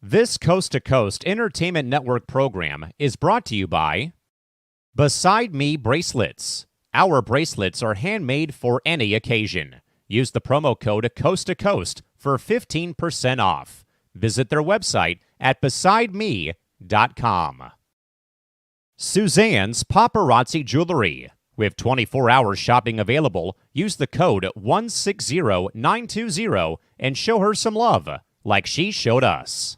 This Coast to Coast Entertainment Network program is brought to you by Beside Me Bracelets. Our bracelets are handmade for any occasion. Use the promo code Coast to Coast for 15% off. Visit their website at besideme.com. Suzanne's Paparazzi Jewelry. With 24-hour shopping available, use the code 160920 and show her some love, like she showed us.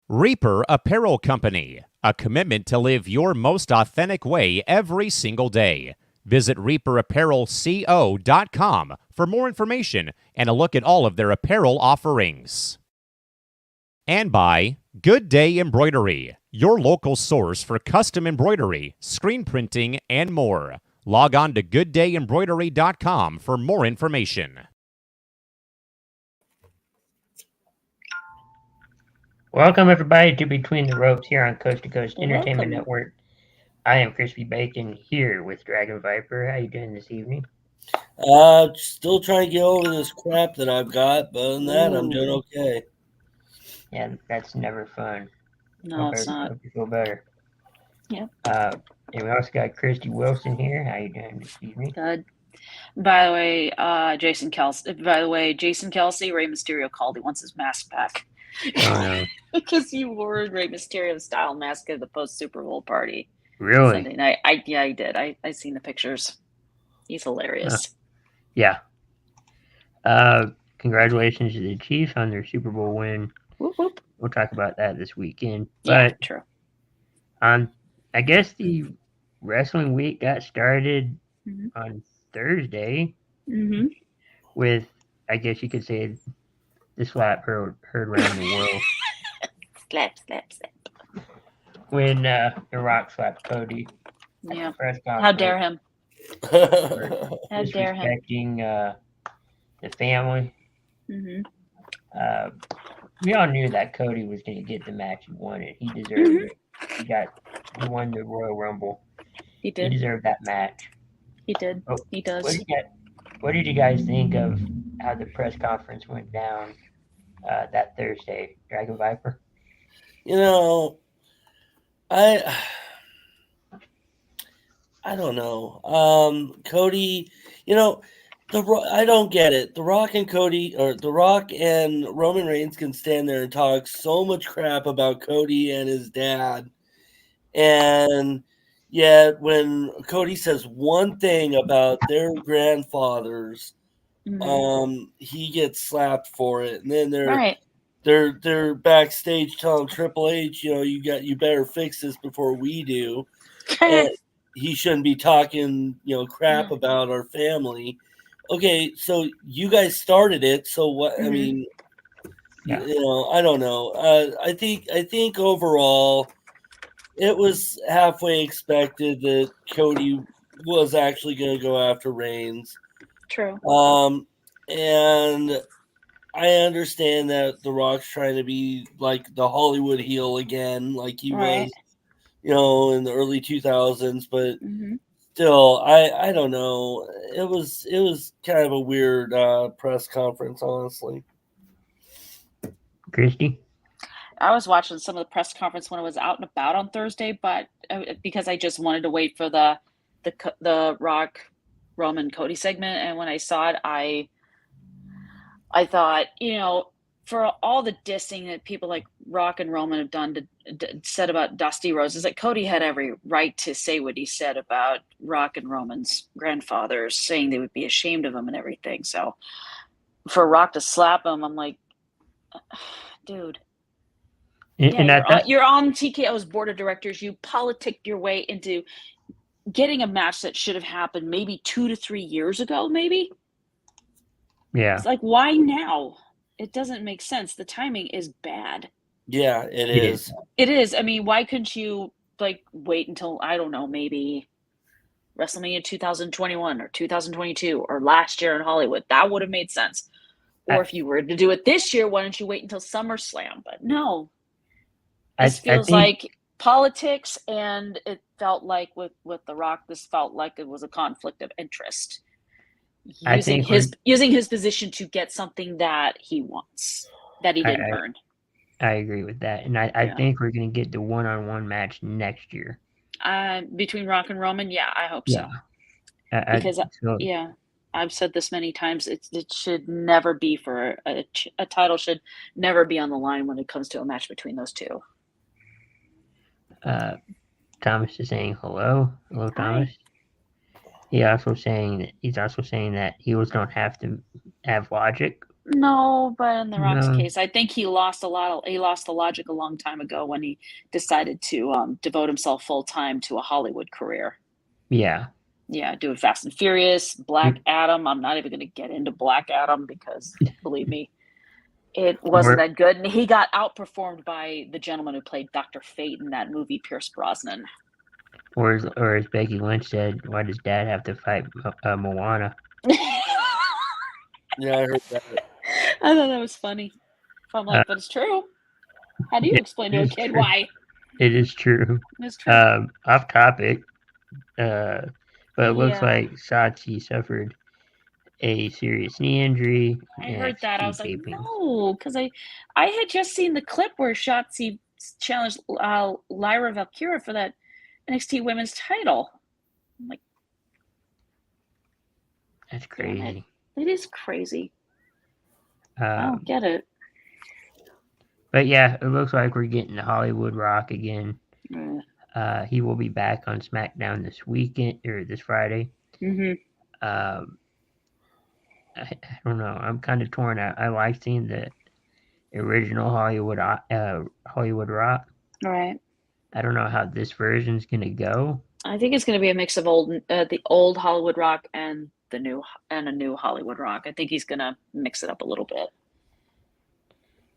Reaper Apparel Company, a commitment to live your most authentic way every single day. Visit reaperapparelco.com for more information and a look at all of their apparel offerings. And by Good Day Embroidery, your local source for custom embroidery, screen printing, and more. Log on to gooddayembroidery.com for more information. Welcome, everybody, to Between the Ropes here on Coast to Coast Entertainment Network. I am Crispy Bacon here with Dragon Viper. How you doing this evening? Still trying to get over this crap that I've got, but other than that, I'm doing okay. Yeah, that's never fun. No, it's not. Hope you feel better. Yep. And we also got Christy Wilson here. How you doing this evening? Good. By the way, Jason Kelsey, Rey Mysterio called. He wants his mask back. Oh, no. Because he wore a Rey Mysterio style mask at the post Super Bowl party. Really? Sunday night. Yeah, he did. I seen the pictures. He's hilarious. Yeah. Congratulations to the Chiefs on their Super Bowl win. Whoop, whoop. We'll talk about that this weekend. Yeah, But true. I guess the wrestling week got started on Thursday with, I guess you could say, the slap heard around the world. Slap, slap, slap. When The Rock slapped Cody. Yeah. Press How dare him? How dare him? Disrespecting the family. Mm-hmm. We all knew that Cody was going to get the match he wanted. He deserved it. He won the Royal Rumble. He did. He deserved that match. He did. Oh, He does. What did you guys think of how the press conference went down that Thursday, Dragon Viper? You know, I don't know. Cody, I don't get it. The Rock and Roman Reigns can stand there and talk so much crap about Cody and his dad. And yet when Cody says one thing about their grandfathers, he gets slapped for it. And then they're backstage telling Triple H, you better fix this before we do. And he shouldn't be talking, crap about our family. Okay, so you guys started it. So what? I mean, I don't know. I think overall, it was halfway expected that Cody was actually going to go after Reigns. True. And I understand that The Rock's trying to be like the Hollywood heel again, like he was, in the early 2000s, but still, I don't know. It was kind of a weird press conference, honestly. Christy? I was watching some of the press conference when I was out and about on Thursday, but because I just wanted to wait for the Rock Roman Cody segment, and when I saw it, I thought, for all the dissing that people like Rock and Roman have done said about Dusty Rhodes, is that Cody had every right to say what he said about Rock and Roman's grandfathers, saying they would be ashamed of him and everything. So for Rock to slap him, I'm like, dude. You're on TKO's board of directors. You politicked your way into getting a match that should have happened maybe 2 to 3 years ago, maybe. Yeah. It's like, why now? It doesn't make sense. The timing is bad. Yeah, it is. It is. I mean, why couldn't you wait until, I don't know, maybe WrestleMania 2021 or 2022 or last year in Hollywood? That would have made sense. Or if you were to do it this year, why don't you wait until SummerSlam? But no. This feels like politics, and it felt like with The Rock, this felt like it was a conflict of interest. Using his position to get something that he wants, that he didn't earn. I agree with that, and I think we're gonna get the one-on-one match next year. Between Rock and Roman, yeah, I hope Yeah. so. Because yeah, I've said this many times. It should never be for a title should never be on the line when it comes to a match between those two. Thomas is saying hello. Hello, Thomas. He's also saying that heels don't have to have logic. No, but in the Rock's case, I think he lost the logic a long time ago when he decided to devote himself full time to a Hollywood career. Yeah. Yeah, doing Fast and Furious, Black Adam. I'm not even going to get into Black Adam because, believe me, it wasn't that good. And he got outperformed by the gentleman who played Dr. Fate in that movie, Pierce Brosnan. Or as Becky Lynch said, why does Dad have to fight Moana? Yeah, I heard that. I thought that was funny. I'm like, but it's true. How do you explain to a kid why? It is true. It's true. Off topic, but it looks like Shotzi suffered a serious knee injury. I heard that. I was like, no, because I had just seen the clip where Shotzi challenged Lyra Valkyria for that NXT Women's title. I'm like, that's crazy. It is crazy. I don't get it. But yeah, it looks like we're getting the Hollywood Rock again. He will be back on SmackDown this weekend or this Friday. I don't know. I'm kind of torn out. I like seeing the original Hollywood Rock. Right. I don't know how this version's gonna go. I think it's gonna be a mix of the old Hollywood Rock and a new Hollywood Rock. I think he's gonna mix it up a little bit.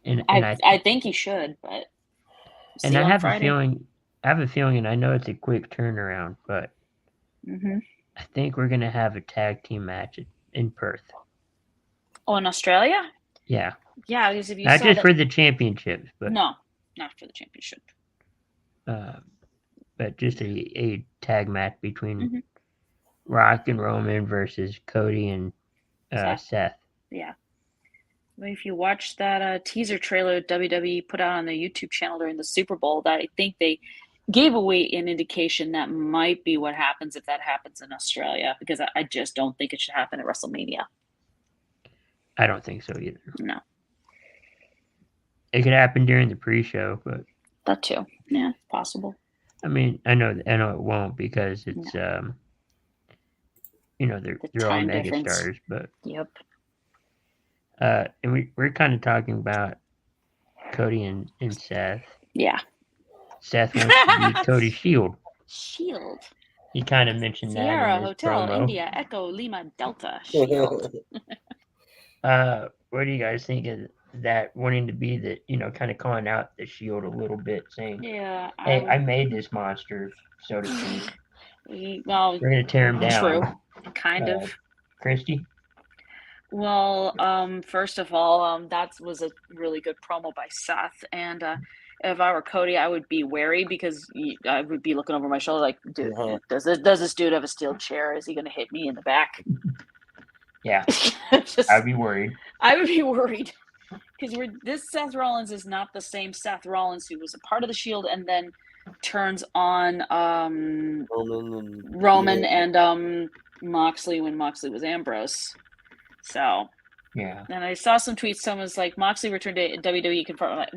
And I think he should, but I have a feeling, and I know it's a quick turnaround, but I think we're gonna have a tag team match in Perth. Oh, in Australia? Yeah. Yeah, because if you not just for the championships, but no, not for the championship. But just a tag match between Rock and Roman versus Cody and Seth. Yeah. Well, if you watch that teaser trailer WWE put out on their YouTube channel during the Super Bowl, that I think they gave away an indication that might be what happens if that happens in Australia, because I just don't think it should happen at WrestleMania. I don't think so either. No. It could happen during the pre-show, but that too. Yeah, possible. I mean, I know it won't because it's they're all mega stars, but yep. And we're kind of talking about Cody and Seth. Yeah. Seth wants to be Cody's Shield. Shield. He kind of mentioned Sierra that in his Hotel promo. India Echo Lima Delta Shield. What do you guys think of that? Wanting to be the, kind of calling out the Shield a little bit, saying, "Yeah, hey, I made this monster, so to speak. Well, we're gonna tear him down." True, kind of. Christy. Well, first of all, that was a really good promo by Seth, and if I were Cody, I would be wary because I would be looking over my shoulder like, dude, does this dude have a steel chair? Is he going to hit me in the back? Yeah, I'd be worried. I would be worried because this Seth Rollins is not the same Seth Rollins who was a part of the Shield and then turns on Roman and Moxley when Moxley was Ambrose. So, yeah. And I saw some tweets. Someone's like, Moxley returned to WWE. Confirmed. I'm like,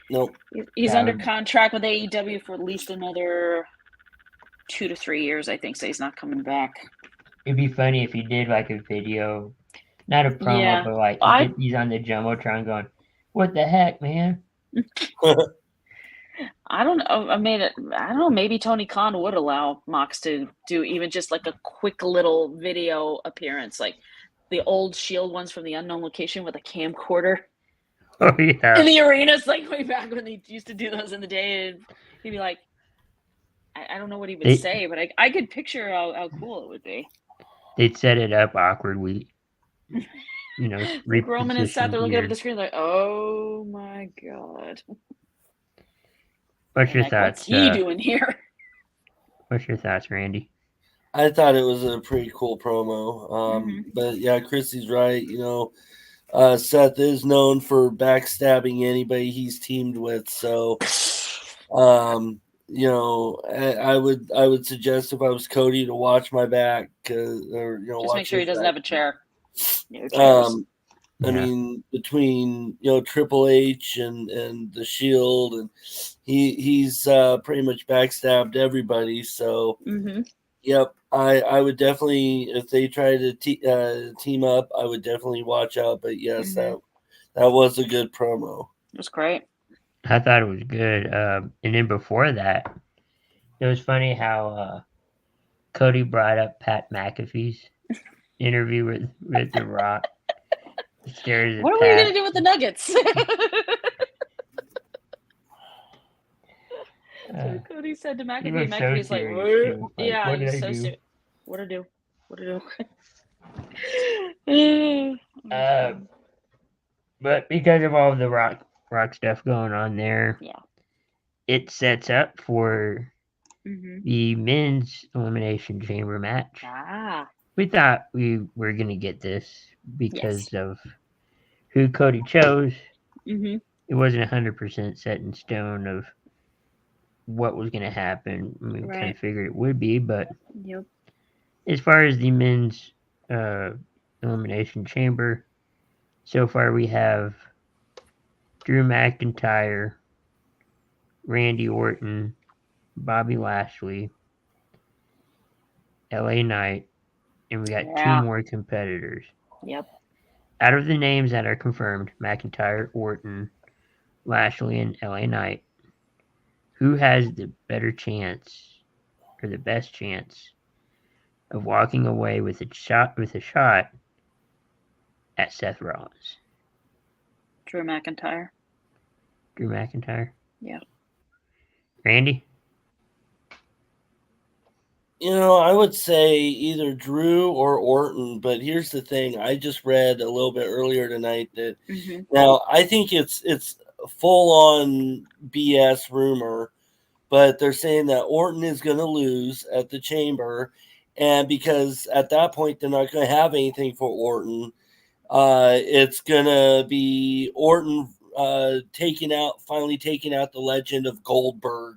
nope. He's under contract with AEW for at least another 2 to 3 years, I think. So he's not coming back. It'd be funny if he did like a video, not a promo, but like he's on the Jumbotron going, "What the heck, man?" I don't know. I don't know. Maybe Tony Khan would allow Mox to do even just like a quick little video appearance, like the old Shield ones from the Unknown Location with a camcorder. Oh yeah. In the arenas, like way back when they used to do those in the day, and he'd be like, I don't know what he would say, but I could picture how cool it would be. They'd set it up awkwardly. Roman and Seth are looking up at the screen like, oh my god. What's your thoughts? What's he doing here? What's your thoughts, Randy? I thought it was a pretty cool promo. But yeah, Chrissy's right. Seth is known for backstabbing anybody he's teamed with, so I would suggest if I was Cody to watch my back, just watch make sure he doesn't have a chair. I mean, between Triple H and the Shield, and he's pretty much backstabbed everybody. So, yep, I would definitely, if they try to team up, I would definitely watch out. But yes, that was a good promo. It was great. I thought it was good. And then before that, it was funny how Cody brought up Pat McAfee's interview with The Rock. What are we going to do with the Nuggets? Cody said to McAfee. McAfee's like, what? Yeah, he's so serious. What to do? What to do? But because of all the rock stuff going on there, it sets up for the men's elimination chamber match. We thought we were going to get this because of who Cody chose. It wasn't 100% set in stone of what was going to happen. I mean, we kind of figured it would be, but as far as the men's elimination chamber, so far we have Drew McIntyre, Randy Orton, Bobby Lashley, LA Knight, and we got 2 more competitors. Out of the names that are confirmed, McIntyre, Orton, Lashley, and LA Knight, who has the better chance or the best chance of walking away with a shot at Seth Rollins? Drew McIntyre. Yeah. Randy? I would say either Drew or Orton, but here's the thing. I just read a little bit earlier tonight that now I think it's full on BS rumor, but they're saying that Orton is going to lose at the Chamber, and because at that point they're not going to have anything for Orton, it's going to be Orton finally taking out the legend of Goldberg.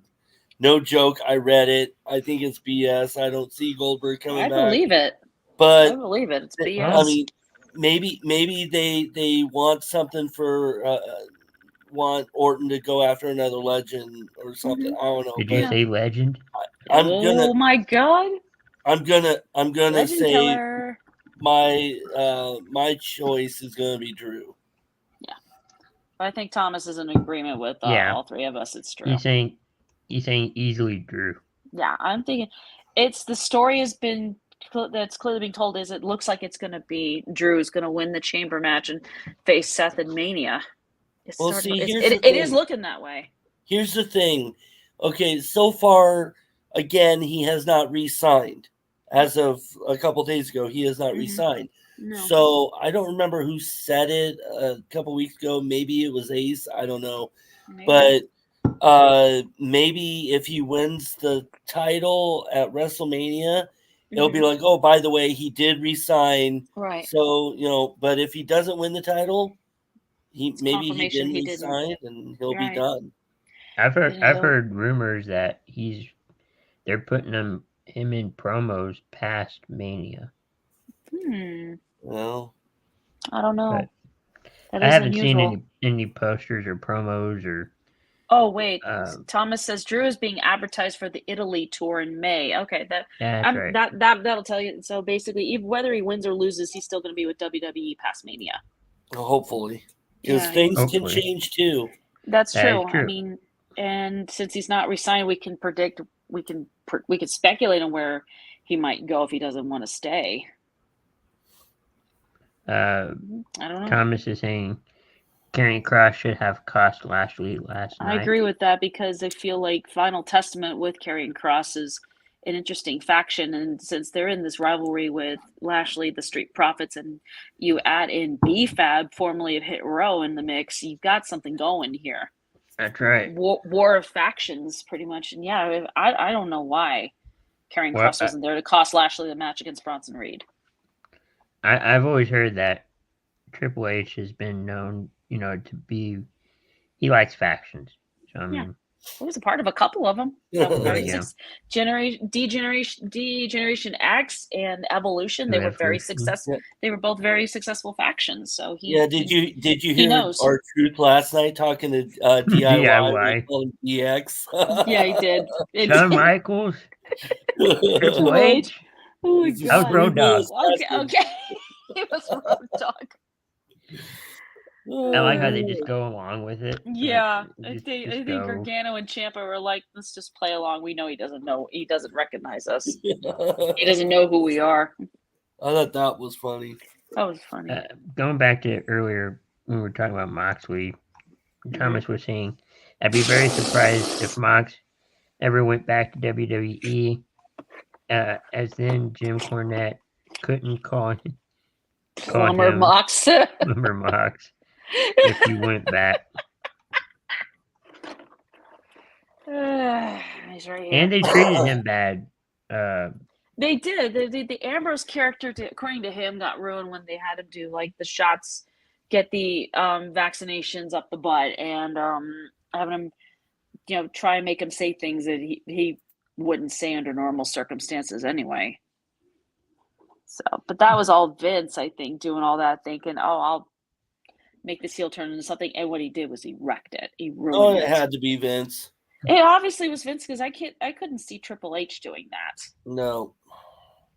No joke. I read it. I think it's BS. I don't see Goldberg coming back. I believe it. But I believe it. It's BS. I mean, maybe they want something for want Orton to go after another legend or something. I don't know. Did you say legend? Oh my god! I'm gonna legend say killer. my choice is gonna be Drew. Yeah, I think Thomas is in agreement with all 3 of us. It's Drew. You saying easily Drew? Yeah, I'm thinking it's the story that's clearly being told is it looks like it's going to be Drew is going to win the chamber match and face Seth in Mania. It is looking that way. Here's the thing. Okay, so far, again, he has not re-signed. As of a couple days ago, he has not re-signed. No. So I don't remember who said it a couple weeks ago. Maybe it was Ace. I don't know. Maybe. But maybe if he wins the title at WrestleMania, it'll be like, oh, by the way, he did resign. Right. So, but if he doesn't win the title, he didn't resign and he'll be done. I've heard rumors that they're putting him in promos past Mania. Well, I don't know. I haven't seen any posters or promos or. Oh wait, Thomas says Drew is being advertised for the Italy tour in May. Okay, that's right. That'll tell you. So basically, whether he wins or loses, he's still going to be with WWE past Mania. Hopefully, because things can change too. That's true. I mean, and since he's not re-signed, we can predict. We can speculate on where he might go if he doesn't want to stay. I don't know. Thomas is saying Karrion Kross should have cost Lashley last night. I agree with that because I feel like Final Testament with Karrion Kross is an interesting faction, and since they're in this rivalry with Lashley, the Street Profits, and you add in BFAB, formerly of Hit Row, in the mix, you've got something going here. That's right. War of factions, pretty much. And yeah, I don't know why Karrion Kross wasn't there to cost Lashley the match against Bronson Reed. I've always heard that Triple H has been known, to be. He likes factions. So I mean, I was a part of a couple of them. Yeah. Degeneration X and Evolution. They were very successful. Yeah. They were both very successful factions. So Did you he hear knows. our truth last night talking to DIY? DX. Yeah, he did. Shawn Michaels, Triple H. Oh my I was God. Road Dogg. Okay. It was Road Dogg. I like how they just go along with it. Yeah, Just I think go. Gargano and Ciampa were like, let's just play along. We know he doesn't recognize us. He doesn't know who we are. I thought that was funny. That was funny. Going back to earlier when we were talking about Moxley, Thomas was saying, I'd be very surprised if Mox ever went back to WWE, as then Jim Cornette couldn't call him Plumber Mox. Plumber Mox if he went back. He's right here. And they treated him bad. They did. The Ambrose character, according to him, got ruined when they had him do like the shots, get the vaccinations up the butt, and having him, try and make him say things that he wouldn't say under normal circumstances anyway. So, but that was all Vince, I think, doing all that, thinking, "Oh, I'll make this heel turn into something." And what he did was he wrecked it. He ruined it. It had to be Vince. It obviously was Vince because I couldn't see Triple H doing that. No.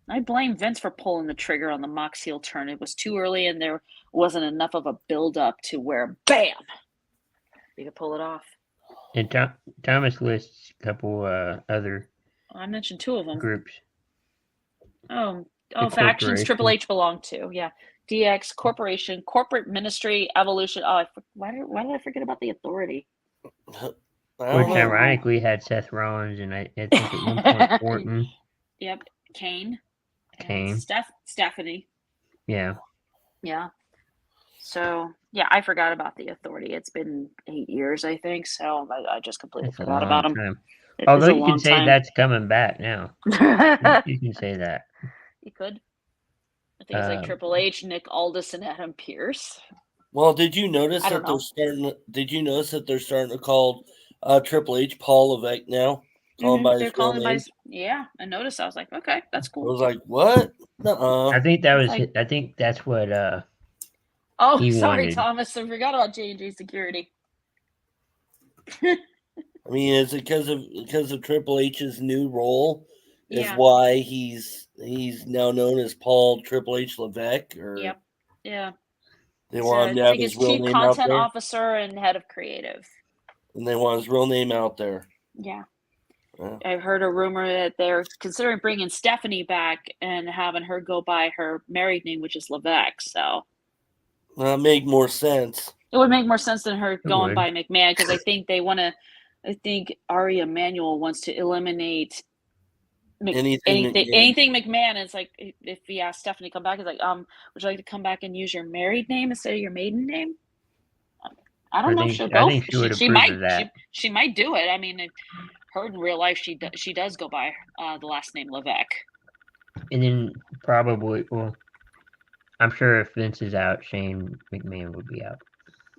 I blame Vince for pulling the trigger on the Mox heel turn. It was too early, and there wasn't enough of a build-up to where, bam, you could pull it off. And Thomas lists a couple other. I mentioned two of them. Groups. Factions Triple H belonged to. Yeah, DX, Corporation, Corporate Ministry, Evolution. Oh, why did I forget about the Authority? Which ironically had Seth Rollins and I think at one point Orton. Yep, Kane. Stephanie. Yeah. So yeah, I forgot about the Authority. It's been 8 years, I think. So I just completely forgot about them. Although you can say that's coming back now. You can say that. You could. I think it's like Triple H, Nick Aldis, and Adam Pearce. Well, did you notice that they're starting to call Triple H Paul Levesque now? They're calling by his, yeah, I noticed. I was like, okay, that's cool. I was like, what? Nuh-uh. I think that's what oh, sorry, wanted. Thomas. I forgot about J&J Security. I mean, is it because of Triple H's new role? Is why he's now known as Paul Triple H Levesque? Or yep. Yeah. They want him to have his real name out there. Chief Content Officer and Head of Creative. And they want his real name out there. Yeah. I've heard a rumor that they're considering bringing Stephanie back and having her go by her married name, which is Levesque. So that make more sense. It would make more sense than her going by McMahon, because I think they want to. I think Ari Emanuel wants to eliminate anything McMahon. It's like if he asks Stephanie to come back, it's like, would you like to come back and use your married name instead of your maiden name? I don't know if she'll go. She might. She might do it. I mean, her in real life, she does go by the last name Levesque. And then probably, well, I'm sure if Vince is out, Shane McMahon would be out.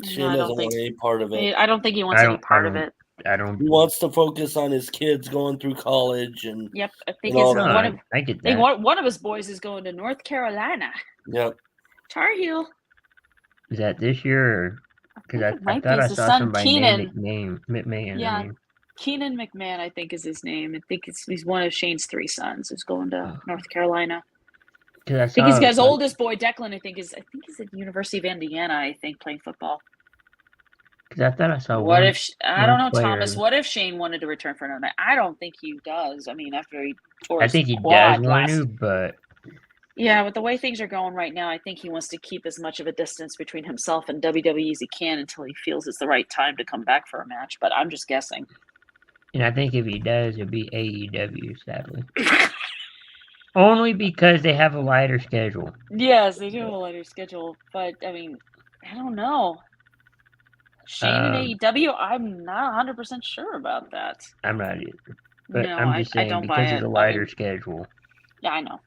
Shane doesn't want any part of it. I don't think he wants any part of it. I don't. He wants to focus on his kids going through college and. Yep, I think one of his boys is going to North Carolina. Yep. Tar Heel. Is that this year? Because I thought I saw somebody named McMahon. Yeah, Keenan McMahon, I think is his name. I think he's one of Shane's three sons who's going to North Carolina. I think he's got his oldest boy, Declan. I think he's at the University of Indiana. I think playing football. Because I thought I saw. What if I don't know, Thomas? What if Shane wanted to return for another night? I don't think he does. I mean, after he tore his quad, I think he does want to, but. Yeah, with the way things are going right now, I think he wants to keep as much of a distance between himself and WWE as he can until he feels it's the right time to come back for a match. But I'm just guessing. And I think if he does, it'll be AEW, sadly. Only because they have a lighter schedule. Yes, they do have a lighter schedule. But, I mean, I don't know. Shane and AEW, I'm not 100% sure about that. I'm not either. But no, I'm just saying because it's a lighter schedule. Yeah, I know.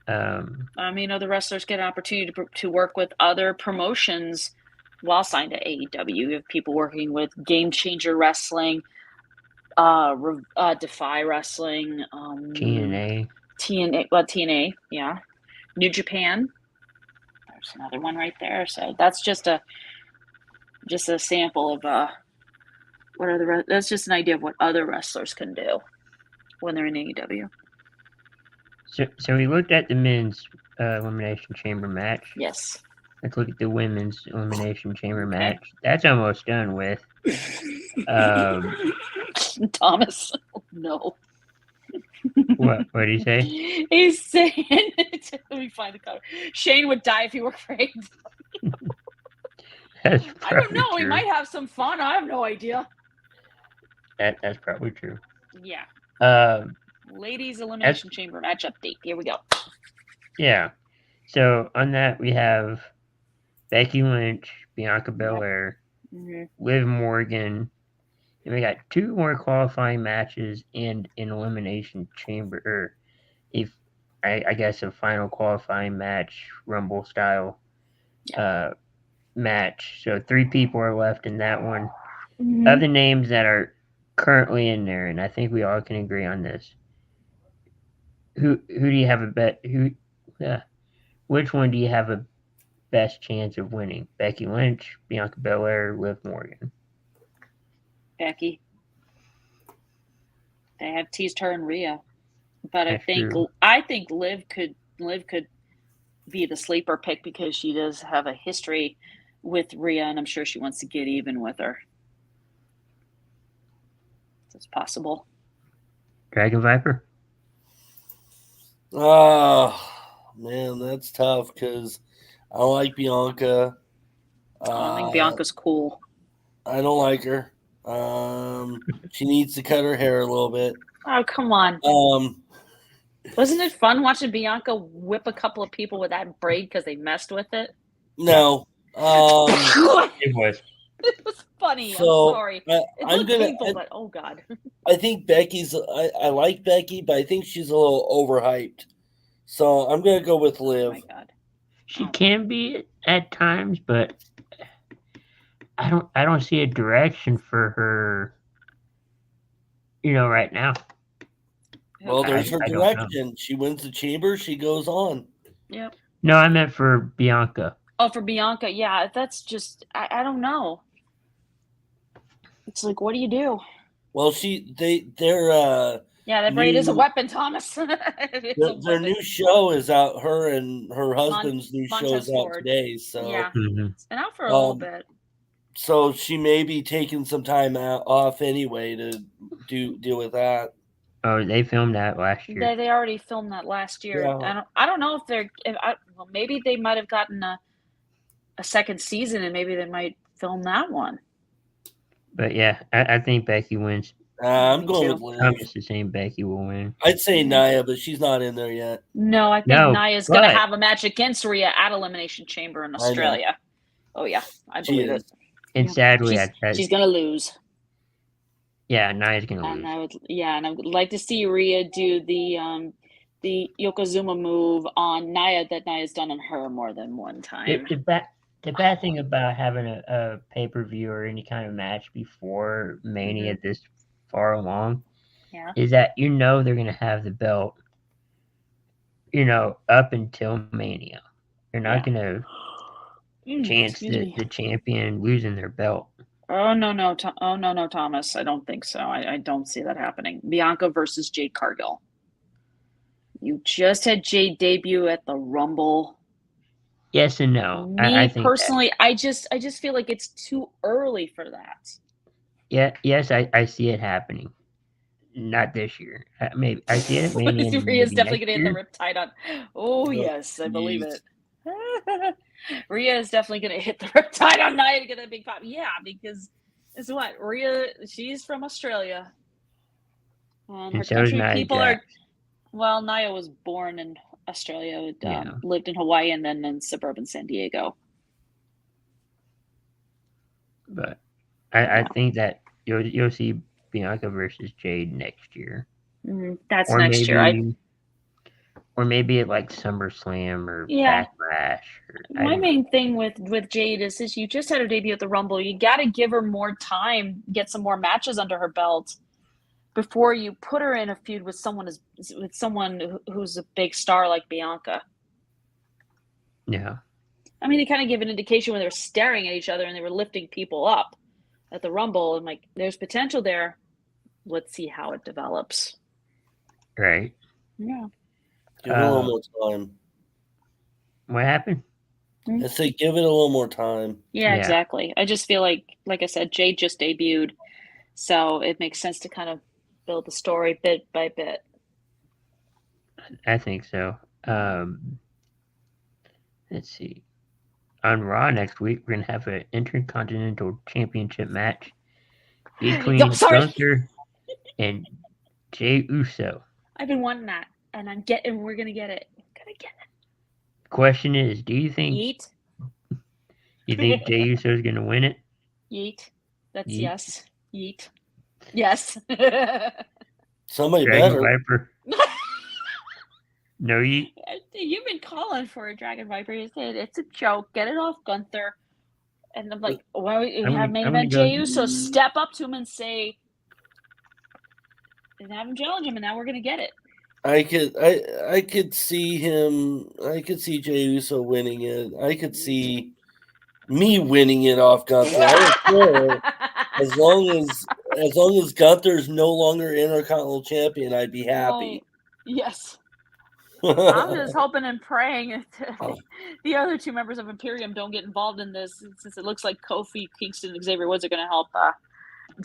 Other wrestlers get an opportunity to work with other promotions while signed to AEW. You have people working with Game Changer Wrestling, Defy Wrestling, TNA, yeah, New Japan. There's another one right there. So that's just a sample of that's just an idea of what other wrestlers can do when they're in AEW. So we looked at the men's Elimination Chamber match. Yes. Let's look at the women's Elimination Chamber match. That's almost done with. Thomas, no. What did he say? He's saying, let me find the cover. Shane would die if he worked for AEW. That's I don't know. true. He might have some fun. I have no idea. That's probably true. Yeah. Ladies Elimination Chamber match update. Here we go. Yeah. So on that we have Becky Lynch, Bianca Belair, Liv Morgan, and we got 2 more qualifying matches and an Elimination Chamber, or I guess a final qualifying match, Rumble style match. So 3 people are left in that one. Other names that are currently in there, and I think we all can agree on this. Who do you have a bet? Which one do you have a best chance of winning? Becky Lynch, Bianca Belair, Liv Morgan? Becky. They have teased her and Rhea, but That's I think Liv could be the sleeper pick because she does have a history with Rhea, and I'm sure she wants to get even with her. It's possible. Dragon Viper? Oh, man, that's tough because I don't like Bianca. I think Bianca's cool. I don't like her. She needs to cut her hair a little bit. Oh, come on. Wasn't it fun watching Bianca whip a couple of people with that braid because they messed with it? No. It was. It was funny. So, I'm sorry. It looked painful, but oh god. I think Becky's. I like Becky, but I think she's a little overhyped. So I'm gonna go with Liv. Oh my god. She can be at times, but I don't see a direction for her. Right now. Well, there's her direction. She wins the chamber. She goes on. Yep. No, I meant for Bianca. Oh, for Bianca, yeah. That's just I don't know. It's like, what do you do? Well, they're yeah, that braid is a weapon, Thomas. their new show is out. Her and her husband's new show is out today. So yeah, it's been out for a little bit. So she may be taking some time off anyway to deal with that. Oh, they filmed that last year. They already filmed that last year. Yeah. I don't know if maybe they might have gotten a second season, and maybe they might film that one. But yeah, I think Becky wins. I'm going with Liv. I'm just the same. Becky will win. I'd say Nia, but she's not in there yet. No, I think Nia's going to have a match against Rhea at Elimination Chamber in Australia. Oh yeah, I believe it. And sadly, she's going to lose. Yeah, Nia's going to lose. And I would like to see Rhea do the Yokozuna move on Nia that Nia's done on her more than one time. The bad thing about having a pay-per-view or any kind of match before Mania this far along is that they're going to have the belt, up until Mania. They're not going to chance the champion losing their belt. Oh, no, Thomas. I don't think so. I don't see that happening. Bianca versus Jade Cargill. You just had Jade debut at the Rumble. Yes and no. Me I think personally, I just feel like it's too early for that. Yeah. Yes, I see it happening. Not this year. Maybe I see it. Maybe Rhea's definitely going to hit the Riptide on. Oh yes, I believe it. Rhea is definitely going to hit the Riptide on Nia to get a big pop. Yeah, because it's what Rhea. She's from Australia, and her country people are. Well, Nia was born in Australia, lived in Hawaii, and then in suburban San Diego. But I think that you'll see Bianca versus Jade next year. That's next year. or maybe at like SummerSlam or Backlash. My main thing with Jade is you just had her debut at the Rumble. You got to give her more time, get some more matches under her belt before you put her in a feud with someone who's a big star like Bianca. Yeah. I mean, they kind of give an indication when they were staring at each other and they were lifting people up at the Rumble, and like, there's potential there. Let's see how it develops. Right. Yeah. Give it a little more time. What happened? I say give it a little more time. Yeah, exactly. I just feel like I said, Jade just debuted, so it makes sense to kind of build the story bit by bit. I think so. Let's see. On Raw next week, we're going to have an Intercontinental Championship match between Gunther and Jey Uso. I've been wanting that, and we're going to get it. Question is, do you think Yeet? You think Jey Uso is going to win it? Yeet. That's Yeet. Yes. Yeet. Yes. Somebody Dragon better. Viper. No yeet. You've been calling for a Dragon Viper. You said it's a joke. Get it off Gunther. And I'm like, why we have main event Jey Uso step up to him and say, and have him challenge him, and now we're gonna get it. I could see him. I could see Jey Uso winning it. I could see me winning it off Gunther. I don't care. As long as Gunther's no longer Intercontinental Champion, I'd be happy. Yes. I'm just hoping and praying the other two members of Imperium don't get involved in this, since it looks like Kofi, Kingston, and Xavier Woods are going to help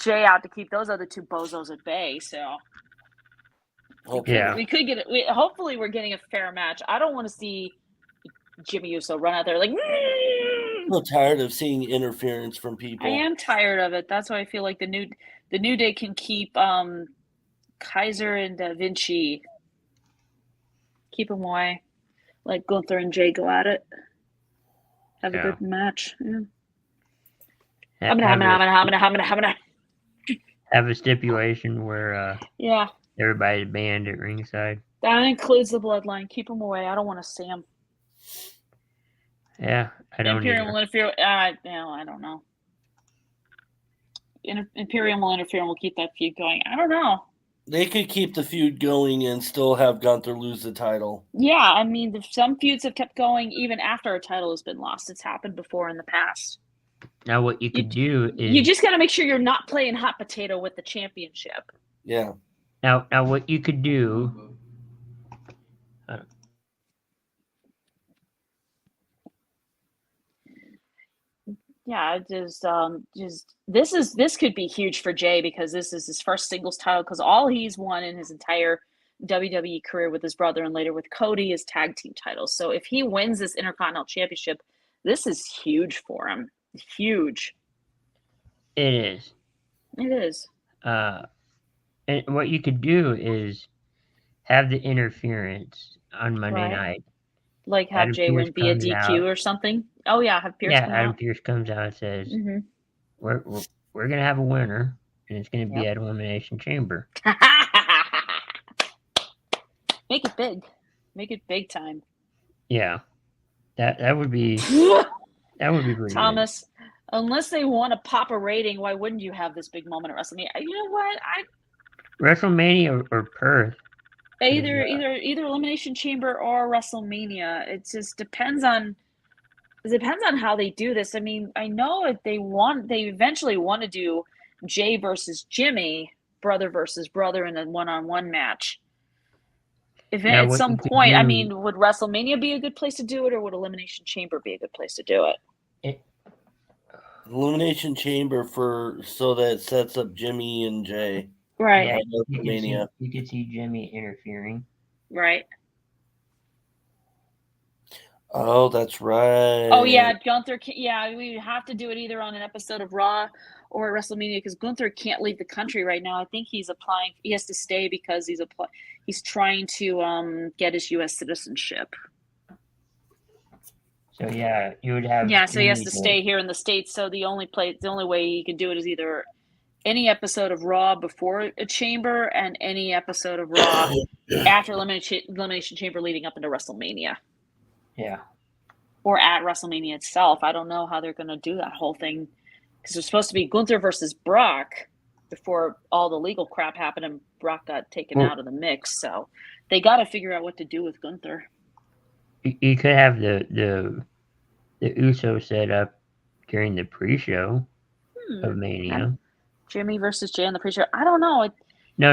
Jay out to keep those other two bozos at bay. So we could get it. Hopefully, we're getting a fair match. I don't want to see Jimmy Uso run out there like. I'm so tired of seeing interference from people. I am tired of it. That's why I feel like the New Day can keep Kaiser and Vinci. Keep them away. Let Gunther and Jay go at it. Have a good match. Yeah. I'm gonna have a stipulation where everybody's banned at ringside. That includes the Bloodline. Keep them away. I don't want to see them. Yeah, I don't. Imperium will interfere. I don't know. Imperium will interfere and we'll keep that feud going. I don't know. They could keep the feud going and still have Gunther lose the title. Yeah, I mean, some feuds have kept going even after a title has been lost. It's happened before in the past. Now, what you could do is... You just got to make sure you're not playing hot potato with the championship. Yeah. Now what you could do... Yeah, this could be huge for Jay because this is his first singles title because all he's won in his entire WWE career with his brother and later with Cody is tag team titles. So if he wins this Intercontinental Championship, this is huge for him. Huge. It is. It is. And what you could do is have the interference on Monday night. Like have Jay win via DQ or something. Oh yeah, have Pierce. Yeah, Adam Pierce comes out and says, "We're gonna have a winner, and it's gonna be at Elimination Chamber." Make it big. Make it big time. Yeah, that would be pretty Thomas. Good. Unless they want to pop a rating, why wouldn't you have this big moment at WrestleMania? You know what? WrestleMania or Perth. Either Elimination Chamber or WrestleMania. It just depends on how they do this. I mean, I know if they eventually want to do Jay versus Jimmy, brother versus brother in a one-on-one match. If at some point, I mean, would WrestleMania be a good place to do it, or would Elimination Chamber be a good place to do it? Elimination Chamber so that sets up Jimmy and Jay. Right. Yeah, you could see Jimmy interfering. Right. Oh, that's right. Oh, yeah. Gunther, we have to do it either on an episode of Raw or at WrestleMania because Gunther can't leave the country right now. I think he's applying. He has to stay because he's trying to get his U.S. citizenship. So, yeah, you would have. Yeah, so he has to stay here in the States. So the only way he can do it is either any episode of Raw before a Chamber and any episode of Raw after Elimination Chamber leading up into WrestleMania. Yeah. Or at WrestleMania itself. I don't know how they're going to do that whole thing because it's supposed to be Gunther versus Brock before all the legal crap happened and Brock got taken out of the mix. So they got to figure out what to do with Gunther. You could have the Uso set up during the pre-show of Mania. Jimmy versus Jay on the pre-show. I don't know. No.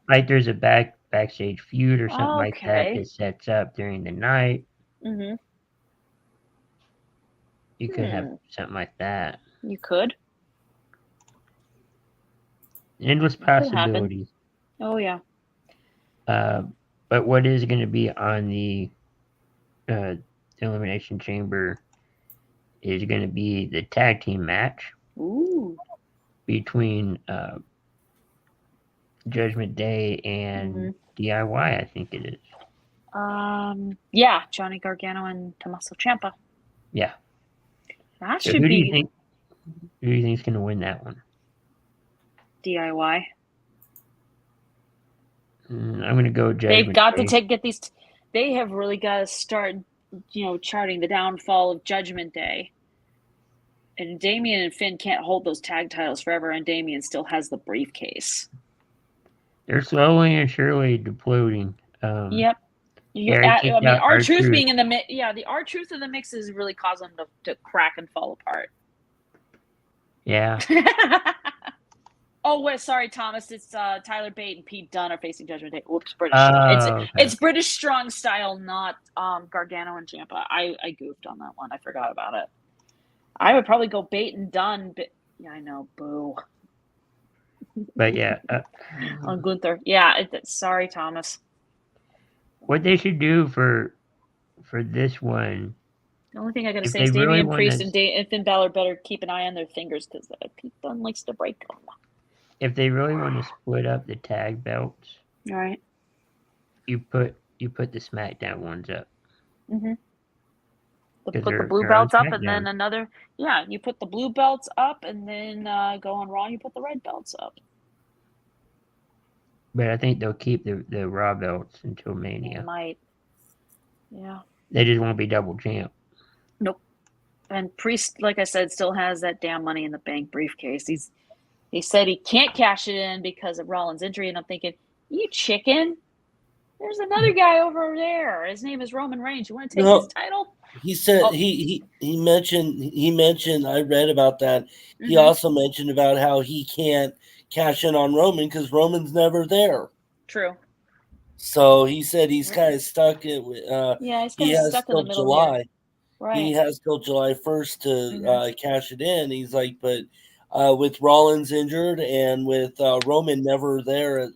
Like there's a backstage feud or something like that sets up during the night. Mm-hmm. You could have something like that. You could. Endless possibilities. Oh yeah. But what is going to be on the Elimination Chamber is going to be the tag team match. Ooh. Between Judgment Day and DIY, I think it is. Yeah, Johnny Gargano and Tommaso Ciampa. Yeah. That so should who be. Who do you think is going to win that one? DIY. I'm going to go Judgment They've got Day. to get these. They have really got to start, charting the downfall of Judgment Day. And Damian and Finn can't hold those tag titles forever, and Damian still has the briefcase. They're slowly and surely deploting. Yep. R-Truth being in the mix. Yeah, the R-Truth in the mix is really causing them to crack and fall apart. Yeah. Oh, wait, sorry, Thomas. It's Tyler Bate and Pete Dunne are facing Judgment Day. Whoops, British. It's British strong style, not Gargano and Ciampa. I goofed on that one. I forgot about it. I would probably go Bate and Dunne, but yeah, I know, boo. But yeah, on Gunther. Yeah, sorry, Thomas. What they should do for this one. The only thing I gotta say is Damian Priest and Finn Balor better keep an eye on their fingers because Pete Dunne likes to break them. If they really want to split up the tag belts, all right, you put the SmackDown ones up. Mm-hmm. Put the blue belts up, and then another. Yeah, you put the blue belts up, and then go on Raw. You put the red belts up. But I think they'll keep the Raw belts until Mania. They might. Yeah. They just won't be double champ. Nope. And Priest, like I said, still has that damn Money in the Bank briefcase. He said he can't cash it in because of Rollins' injury, and I'm thinking, you chicken. There's another guy over there. His name is Roman Reigns. You want to take his title? He said he mentioned. I read about that. Mm-hmm. He also mentioned about how he can't cash in on Roman because Roman's never there. True. So he said he's kind of stuck. He's kind of stuck in the middle. July. Right. He has till July 1st to cash it in. He's like, but with Rollins injured and with Roman never there,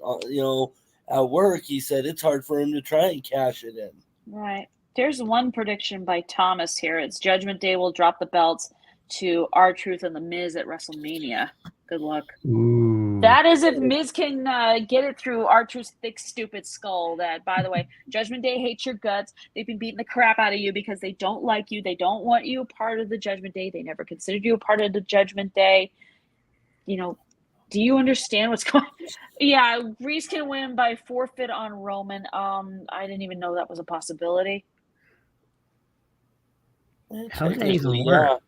at work, he said it's hard for him to try and cash it in. Right. There's one prediction by Thomas here. It's Judgment Day will drop the belts to R-Truth and The Miz at WrestleMania. Good luck. Ooh. That is if Miz can get it through R-Truth's thick, stupid skull. That, by the way, Judgment Day hates your guts. They've been beating the crap out of you because they don't like you. They don't want you a part of the Judgment Day. They never considered you a part of the Judgment Day. Do you understand what's going on? Yeah, Reese can win by forfeit on Roman. I didn't even know that was a possibility. How does that even work?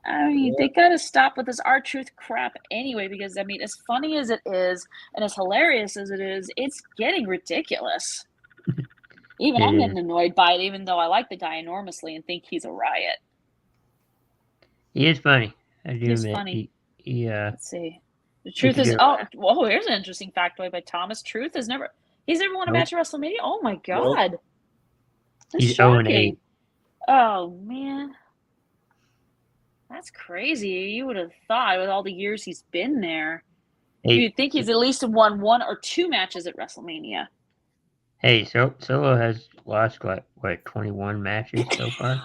I mean, they got to stop with this R-Truth crap anyway, because, I mean, as funny as it is and as hilarious as it is, it's getting ridiculous. I'm getting annoyed by it, even though I like the guy enormously and think he's a riot. He is funny. I do He's admit. funny. Let's see. The truth is, here's an interesting factoid by Thomas. Truth he's never won a match at WrestleMania. Oh my God. Nope. That's He's shocking. 0-8. Oh man. That's crazy. You would have thought with all the years he's been there. You'd think he's at least won 1 or 2 matches at WrestleMania. Hey, Solo has lost 21 matches so far?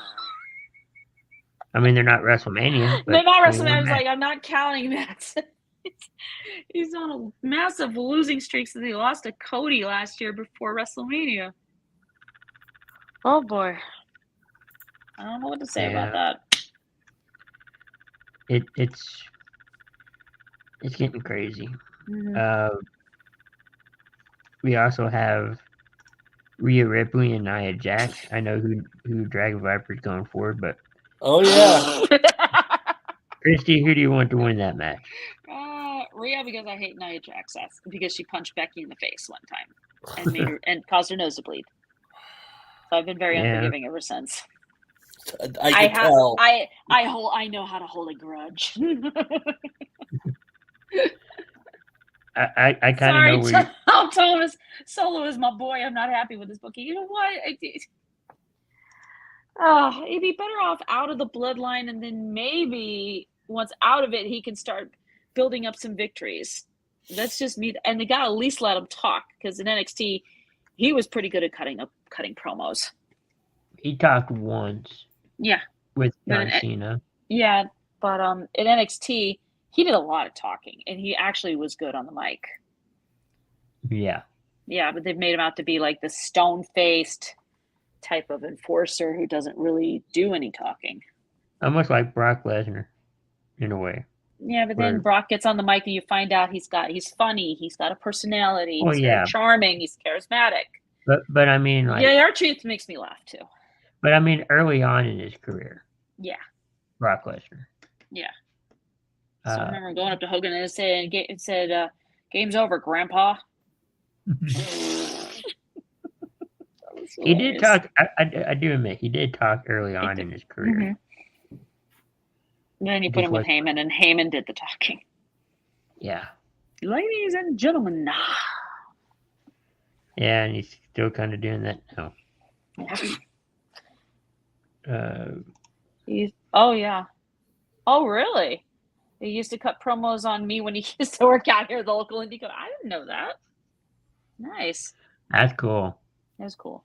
I mean, they're not WrestleMania. They're not WrestleMania. I was like, I'm not counting that. He's on a massive losing streak since he lost to Cody last year before WrestleMania. Oh boy. I don't know what to say about that. It's It's getting crazy. Mhm. We also have Rhea Ripley and Nia Jax. I know who Dragon Viper's going for, but Oh yeah. Christy, who do you want to win that match? Rhea, because I hate Nia Jax. That's because she punched Becky in the face one time and made her and caused her nose to bleed. So I've been very unforgiving ever since. I can tell. I know how to hold a grudge. I kind of know where Thomas Solo is my boy. I'm not happy with this booking. You know what? He'd be better off out of the bloodline, and then maybe once out of it, he can start building up some victories. That's just me. And they got to at least let him talk, because in NXT, he was pretty good at cutting promos. he talked once. Yeah. With John Cena. Yeah, but in NXT, he did a lot of talking, and he actually was good on the mic. Yeah. Yeah, but they've made him out to be like the stone-faced type of enforcer who doesn't really do any talking. Almost like Brock Lesnar, in a way. Yeah, but then Brock gets on the mic and you find out he's funny, he's got a personality, he's very charming, he's charismatic. But I mean, like, yeah, R-Truth makes me laugh too. But I mean, early on in his career. Yeah. Brock Lesnar. Yeah. So I remember going up to Hogan and said, "Game's over, Grandpa." He did talk. I do admit he did talk early on in his career. Mm-hmm. And then you put him with Heyman, and Heyman did the talking. Yeah. Ladies and gentlemen. Yeah, and he's still kind of doing that now. Oh yeah. Oh really? He used to cut promos on me when he used to work out here at the local indie. I didn't know that. Nice. That's cool. That's cool.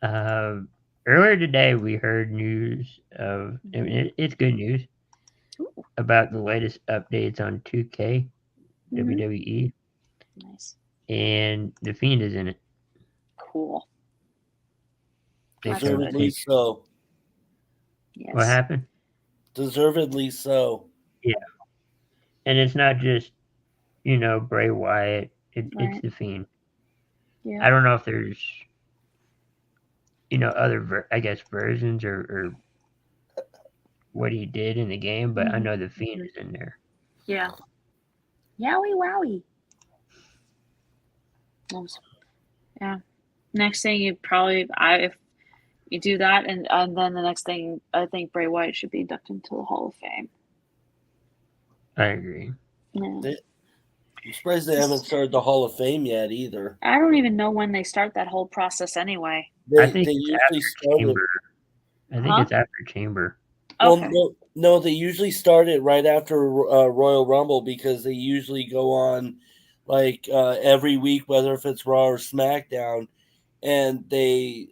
Earlier today, we heard news of, I mean, it's good news, about the latest updates on 2K, WWE. Nice. And The Fiend is in it. Cool. Deservedly so. Yes. What happened? Deservedly so. Yeah. And it's not just, Bray Wyatt. It's The Fiend. Yeah. I don't know if there's, other, versions or what he did in the game, but I know The Fiend is in there. Yeah. Yowie wowie. Yeah. Next thing if you do that, and then the next thing, I think Bray Wyatt should be inducted into the Hall of Fame. I agree. Yeah. I'm surprised they haven't started the Hall of Fame yet either. I don't even know when they start that whole process anyway. I think it's after Chamber. Okay. Well, no, they usually start it right after Royal Rumble, because they usually go on like every week, whether if it's Raw or SmackDown, and they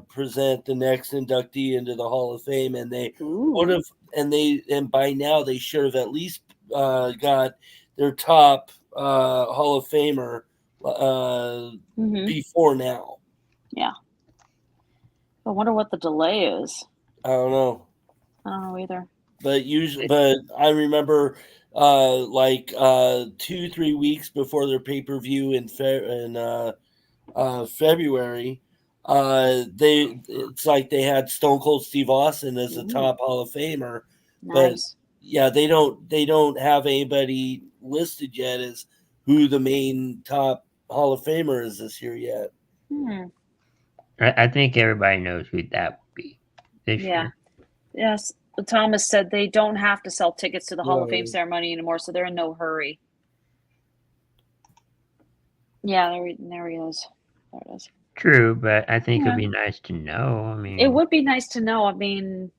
present the next inductee into the Hall of Fame, and they would have, and by now they should have at least got their top Hall of Famer before now. Yeah. I wonder what the delay is. I don't know. I don't know either. But I remember 2-3 weeks before their pay-per-view in February, it's like they had Stone Cold Steve Austin as the top Hall of Famer. Nice. But yeah, they don't have anybody listed yet as who the main top Hall of Famer is this year yet. I think everybody knows who that would be this year. Yes. Thomas said they don't have to sell tickets to the Hall of Fame ceremony anymore, so they're in no hurry. Yeah, there he is. There it is. True, but I think it'd be nice to know. I mean, it would be nice to know. I mean,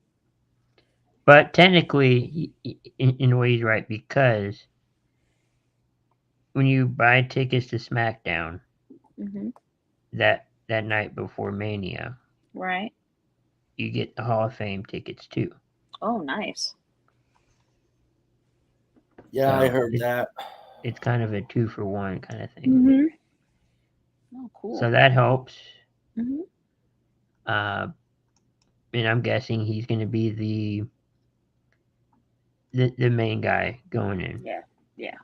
but technically, in a way, he's right, because when you buy tickets to SmackDown that night before Mania, right, you get the Hall of Fame tickets too. Oh, nice. Yeah, so I heard that. It's kind of a 2-for-1 kind of thing. Oh, cool. So that helps. And I'm guessing he's going to be the main guy going in. Yeah.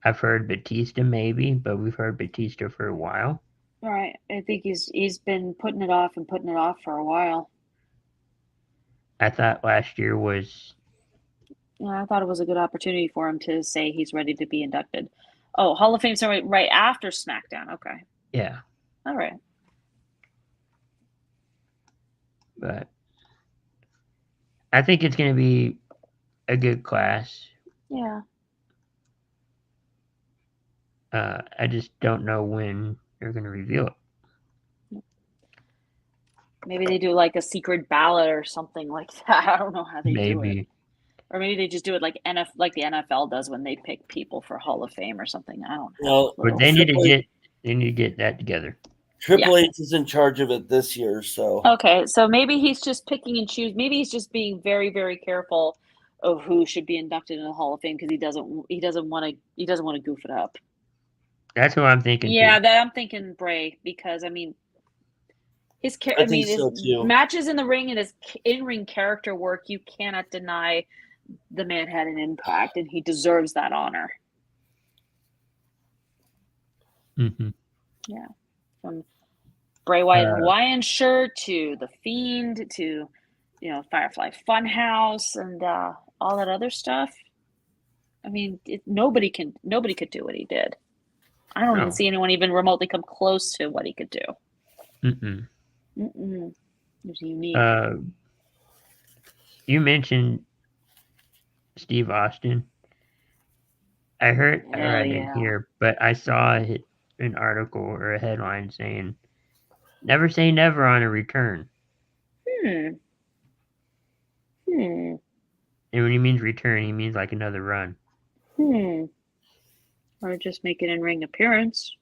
I've heard Batista maybe, but we've heard Batista for a while. Right. I think he's been putting it off for a while. I thought last year was. Yeah, I thought it was a good opportunity for him to say he's ready to be inducted. Oh, Hall of Fame ceremony right after SmackDown. Okay. Yeah. All right. But I think it's going to be a good class. Yeah. I just don't know when they're going to reveal it. Maybe they do like a secret ballot or something like that. I don't know how they do it. Or maybe they just do it like the NFL does when they pick people for Hall of Fame or something. I don't know. But they need to get that together. Triple H is in charge of it this year, so. Okay, so maybe he's just picking and choosing. Maybe he's just being very, very careful of who should be inducted in the Hall of Fame because he doesn't want to goof it up. That's what I'm thinking. Yeah, that I'm thinking Bray, because I mean, his matches in the ring and his in-ring character work, you cannot deny the man had an impact, and he deserves that honor. Mm-hmm. Yeah, from Bray Wyatt Hawaiian shirt to the Fiend to Firefly Funhouse and all that other stuff. I mean, nobody could do what he did. I don't even see anyone even remotely come close to what he could do. It was unique. You mentioned Steve Austin. I didn't hear, but I saw an article or a headline saying, "Never say never on a return." And when he means return, he means like another run. Or just make an in-ring appearance.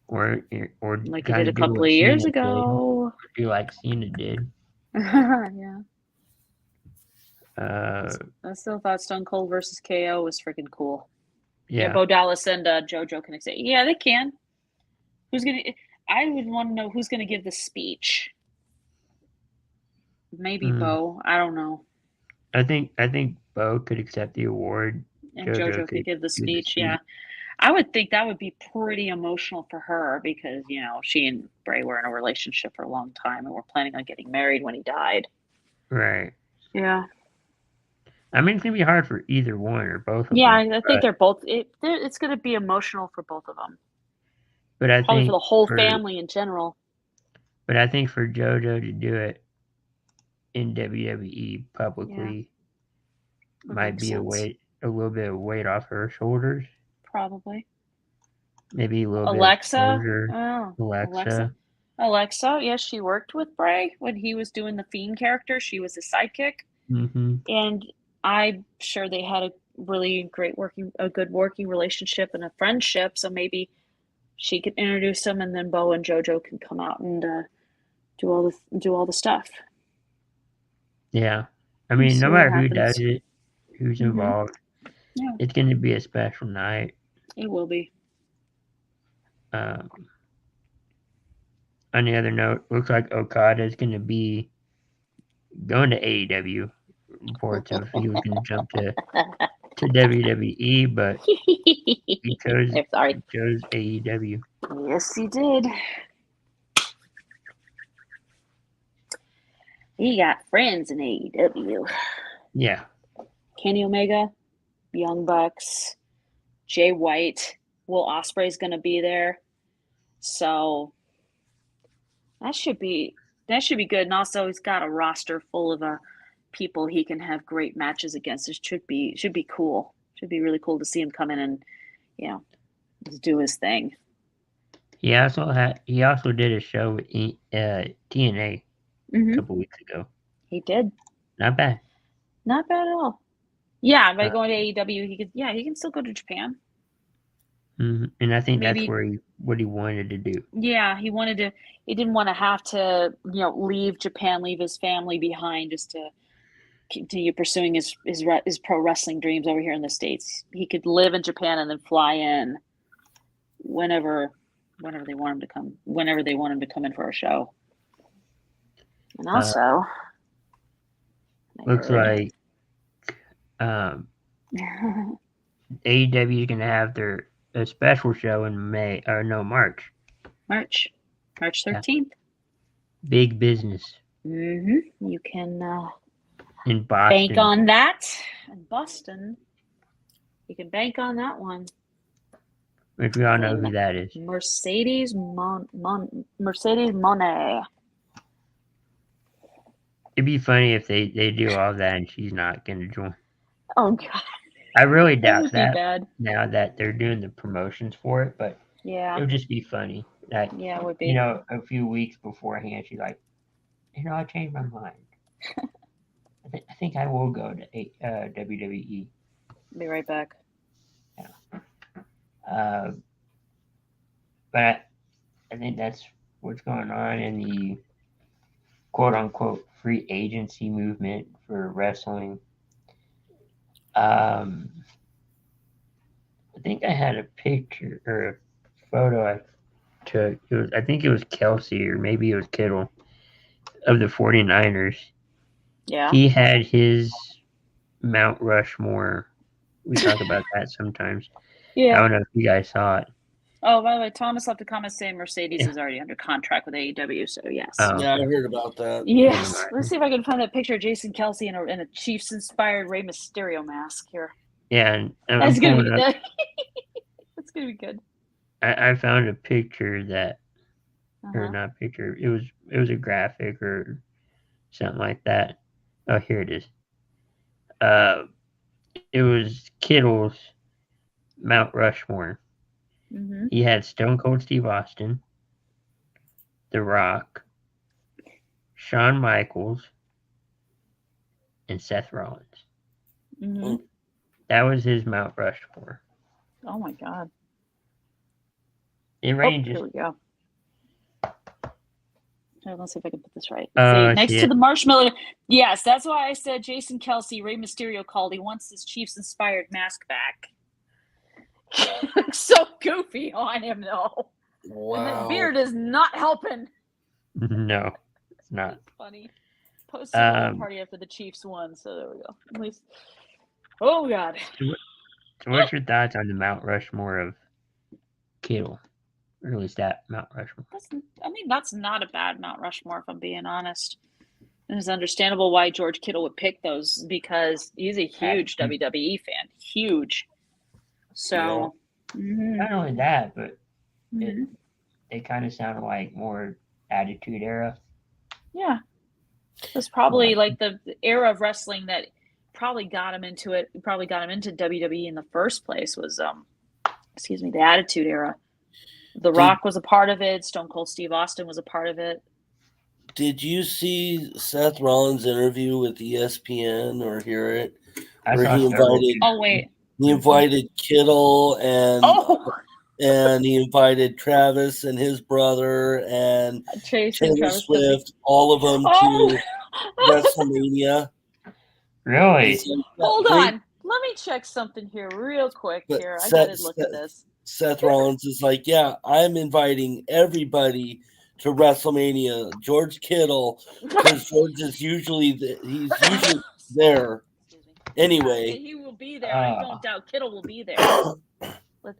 Or like he did a couple of years ago. Do like Cena did. Yeah. I still thought Stone Cold versus KO was freaking cool. Yeah. Bo Dallas and JoJo can say, yeah, they can. I would want to know who's gonna give the speech. Maybe Bo. I don't know. I think Bo could accept the award. And JoJo could give the speech. Yeah. I would think that would be pretty emotional for her because, she and Bray were in a relationship for a long time and were planning on getting married when he died. Right. Yeah. I mean, it's going to be hard for either one or both of them. Yeah, I think they're both. It's going to be emotional for both of them. But I probably think for the whole family in general. But I think for JoJo to do it in WWE publicly might be a little bit of weight off her shoulders. Probably. Maybe a little Alexa? bit. Alexa, yes, she worked with Bray when he was doing the Fiend character. She was his sidekick. Mm-hmm. And I'm sure they had a really good working relationship and a friendship. So maybe she could introduce him, and then Bo and JoJo can come out and do all the stuff. Yeah, I mean, no matter who does it, who's involved, it's going to be a special night. It will be. On the other note, looks like Okada is going to be going to AEW. Reports of he was going to jump to WWE, but he chose AEW. Yes, he did. He got friends in AEW. Yeah. Kenny Omega, Young Bucks, Jay White, Will Ospreay's going to be there. So that should be good. And also he's got a roster full of people he can have great matches against. It should be cool. Should be really cool to see him come in and just do his thing. He also did a show with TNA a couple weeks ago. He did. Not bad. Not bad at all. Yeah, by going to AEW, he can still go to Japan. Mm-hmm. And I think that's what he wanted to do. Yeah, he didn't want to have to, leave Japan, leave his family behind just to continue pursuing his pro wrestling dreams over here in the States. He could live in Japan and then fly in whenever they want him to come, whenever they want him to come in for a show. And also, looks like AEW is going to have a special show in March. March 13th. Big business. You can in Boston. bank on that. In Boston, you can bank on that one. Which we all know who that is. Mercedes Moné. It'd be funny if they do all that and she's not going to join. Oh, God. I really doubt that bad. Now that they're doing the promotions for it, but yeah, it would just be funny. That, it would be. You know, a few weeks beforehand, she's like, I changed my mind. I think I will go to WWE. Be right back. Yeah. But I think that's what's going on in the quote-unquote free agency movement for wrestling. I think I had a picture or a photo I took. I think it was Kelsey or maybe it was Kittle of the 49ers. Yeah. He had his Mount Rushmore. We talk about that sometimes. Yeah. I don't know if you guys saw it. Oh, by the way, Thomas left a comment saying Mercedes is already under contract with AEW, so yes. Oh. Yeah, I heard about that. Yes. Let's see if I can find that picture of Jason Kelsey in a Chiefs-inspired Rey Mysterio mask here. Yeah, and that's gonna be good. That's gonna be good. I found a picture that, or not picture. It was a graphic or something like that. Oh, here it is. It was Kittle's Mount Rushmore. Mm-hmm. He had Stone Cold Steve Austin, The Rock, Shawn Michaels, and Seth Rollins. Mm-hmm. That was his Mount Rushmore. Oh my God. It ranges. Here we go. Let's see if I can put this right. Next to the Marshmallow. Yes, that's why I said Jason Kelsey, Rey Mysterio called. He wants his Chiefs-inspired mask back. So goofy on him, though. Wow. And that beard is not helping. No, it's not. It's funny. Posted a party after the Chiefs won, so there we go. At least. Oh, God. So what's your thoughts on the Mount Rushmore of Kittle? Or at least that Mount Rushmore. That's not a bad Mount Rushmore, if I'm being honest. And it's understandable why George Kittle would pick those because he's a huge WWE fan. Huge. So. Yeah. Not only that, but they kind of sound like more Attitude Era. Yeah. It's probably like the era of wrestling that probably got him into it. Probably got him into WWE in the first place was, the Attitude Era. The Rock was a part of it. Stone Cold Steve Austin was a part of it. Did you see Seth Rollins' interview with ESPN or hear it? He invited Kittle and he invited Travis and his brother and Taylor Swift, all of them to WrestleMania. Really? Hold on. Let me check something here real quick here. I gotta look at this. Seth Rollins is like, yeah, I'm inviting everybody to WrestleMania. George Kittle, because George is usually there. Anyway, he will be there. I don't doubt Kittle will be there.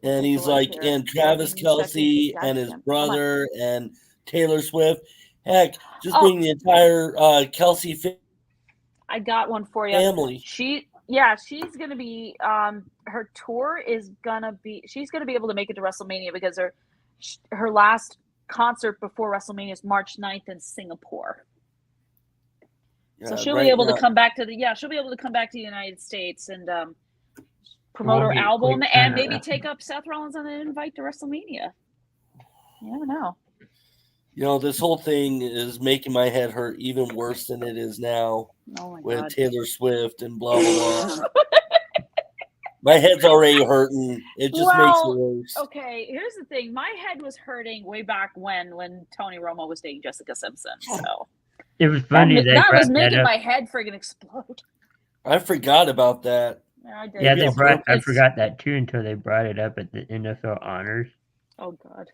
And he's like, and Travis Kelsey and his brother and Taylor Swift. Heck, just bring the entire Kelsey family. I got one for you. Family. She's gonna be her tour is gonna be she's gonna be able to make it to WrestleMania because her last concert before WrestleMania is March 9th in Singapore. So she'll be able to come back to the United States and promote her album and maybe take up Seth Rollins on an invite to WrestleMania. You never know. You know, this whole thing is making my head hurt even worse than it is now with Taylor Swift and blah, blah, blah. My head's already hurting. It just makes it worse. Okay, here's the thing. My head was hurting way back when Tony Romo was dating Jessica Simpson. So it was funny. That was making my head friggin' explode. I forgot about that. Yeah, I did. Yeah, I forgot that too until they brought it up at the NFL Honors. Oh, God.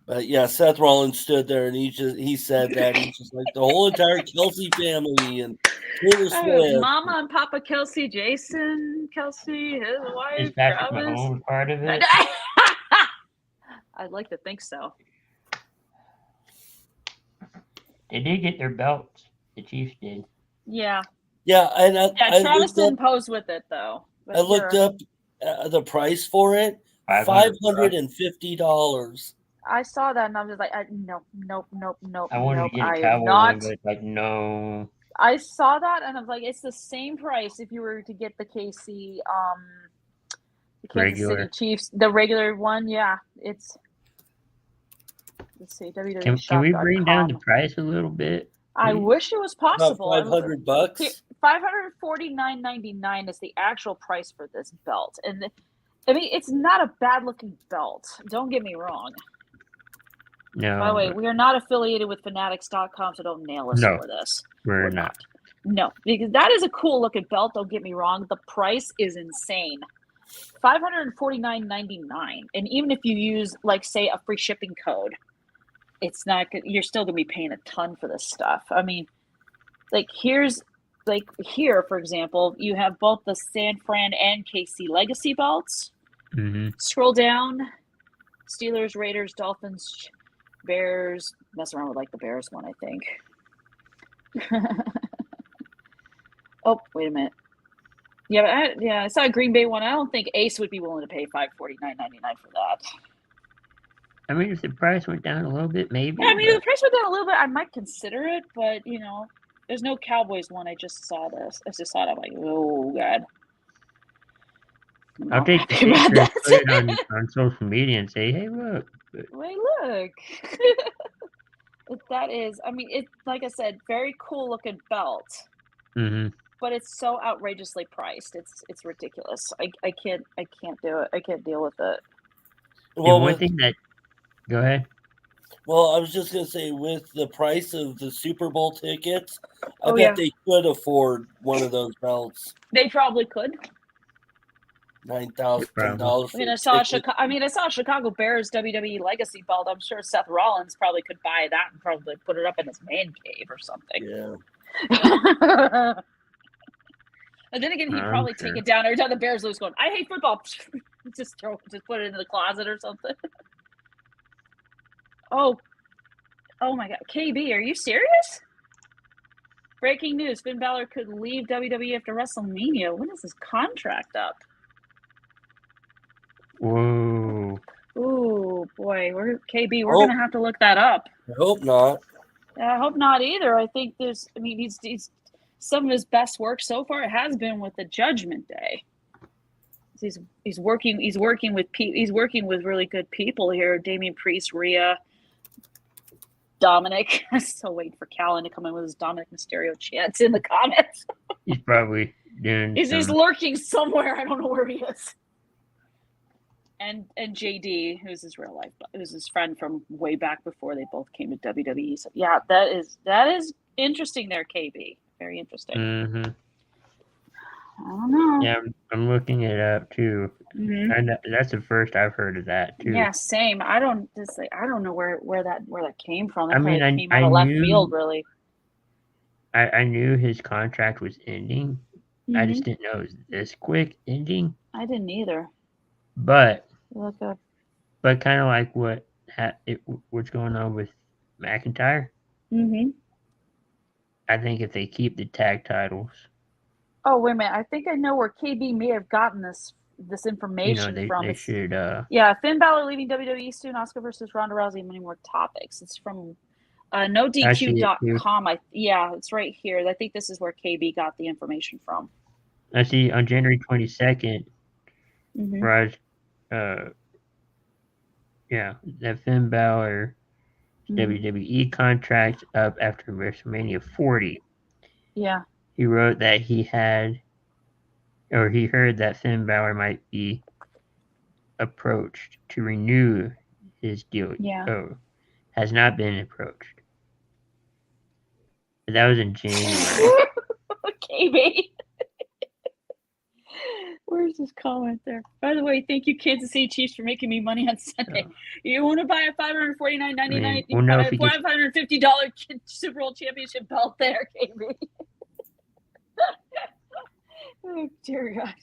But yeah, Seth Rollins stood there and he said that he's just like the whole entire Kelsey family and Taylor Swift. Mama and Papa Kelsey, Jason Kelsey, his wife, Is Patrick Travis. Mahomes part of it? I'd like to think so. They did get their belts. The Chiefs did. Yeah. Yeah, and Travis didn't pose with it though. I looked up the price for it. $550. I saw that and I was like, nope. I wanted to get a Cowboy one, but it's like, no. I saw that and I was like, it's the same price if you were to get the KC, the Kansas City Chiefs, the regular one. Yeah, it's. Let's see, WWE. Can we bring down the price a little bit? I wish it was possible. About $500. $549.99 is the actual price for this belt, and I mean it's not a bad looking belt. Don't get me wrong. No. By the way, we are not affiliated with Fanatics.com, so don't nail us for this. We're not. No, because that is a cool looking belt. Don't get me wrong. The price is insane. $549.99, and even if you use, like, say, a free shipping code, it's not. You're still gonna be paying a ton for this stuff. I mean, like here, for example, you have both the San Fran and KC Legacy belts. Mm-hmm. Scroll down. Steelers, Raiders, Dolphins, Bears. Mess around with like the Bears one, I think. Oh, wait a minute. Yeah, but I saw a Green Bay one. I don't think Ace would be willing to pay $549.99 for that. I mean, if the price went down a little bit, maybe. Yeah, I mean, if the price went down a little bit, I might consider it. But there's no Cowboys one. I just saw this. I just saw it. I'm like, oh god. I'll take the picture and put it on social media and say, hey, look. Wait, look. That is, I mean, it's like I said, very cool looking belt. Mm-hmm. But it's so outrageously priced. It's ridiculous. I can't do it. I can't deal with it. Well, one thing that. Go ahead. Well, I was just going to say, with the price of the Super Bowl tickets, I bet they could afford one of those belts. They probably could. $9,000. I mean, I saw a Chicago Bears WWE Legacy belt. I'm sure Seth Rollins probably could buy that and probably put it up in his man cave or something. Yeah. And then again, he'd probably take it down every time the Bears lose, going, "I hate football." just put it into the closet or something. Oh my God, KB, are you serious? Breaking news: Finn Balor could leave WWE after WrestleMania. When is his contract up? Whoa. Ooh, boy, we're gonna have to look that up. I hope not. I hope not either. I think he's some of his best work so far has been with the Judgment Day. He's working with really good people here. Damian Priest, Rhea, Dominic. I'm still waiting for Callan to come in with his Dominic Mysterio chants in the comments. He's probably doing. He's lurking somewhere. I don't know where he is. And JD, who's his real life, who's his friend from way back before they both came to WWE. So yeah, that is interesting there, KB. Very interesting. Mm-hmm. I don't know. Yeah, I'm looking it up too. Mm-hmm. And that's the first I've heard of that too. Yeah, same. I don't know where that came from. That came I out of left knew, field, really. I knew his contract was ending. Mm-hmm. I just didn't know it was this quick ending. I didn't either. But kind of like what's going on with McIntyre. Mm-hmm. I think if they keep the tag titles. Oh, wait a minute. I think I know where KB may have gotten this information from. They should. Yeah, Finn Balor leaving WWE soon. Oscar versus Ronda Rousey. Many more topics. It's from NoDQ.com. It's right here. I think this is where KB got the information from. I see on January 22nd. Mm-hmm. Raj, that Finn Balor WWE contract up after WrestleMania 40. Yeah. He wrote that he heard that Finn Balor might be approached to renew his deal. Yeah. Oh, has not been approached. But that was in January. KB. Where's his comment there? By the way, thank you, Kansas City Chiefs, for making me money on Sunday. You want to buy a $549.99? You buy a $550 Super Bowl championship belt there, KB. Oh, dear God.